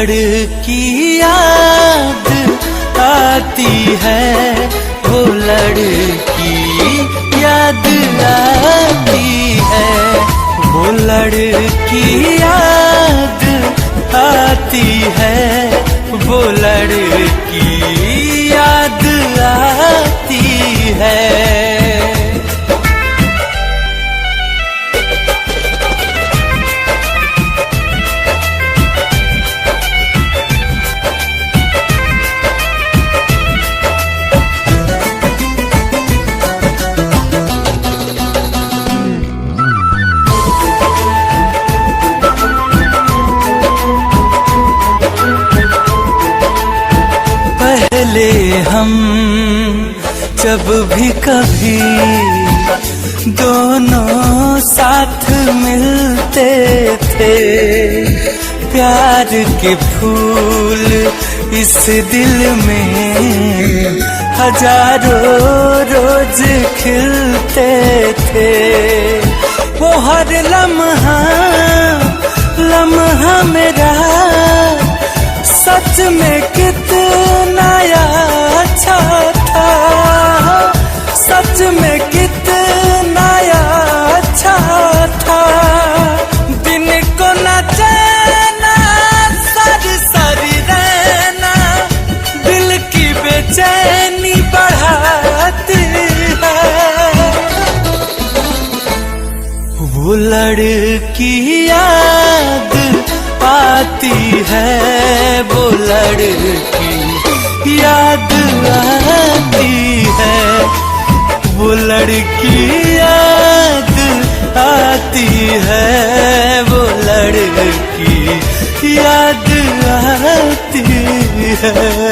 लड़की याद आती है, वो लड़की याद आती है, वो लड़की याद आती है, वो लड़की याद आती है। पहले हम जब भी कभी दोनों साथ मिलते थे, प्यार के फूल इस दिल में हजारों रोज खिलते थे। वो हर लम्हा लम्हा मेरा सच में कितना अच्छा था, सच में कितना अच्छा था। दिन को न चैना सारी सारी रहना, दिल की बेचैनी बढ़ाती है। वो लड़की याद आती है, वो लड़की याद आती है, वो लड़की याद आती है, वो लड़की याद आती है।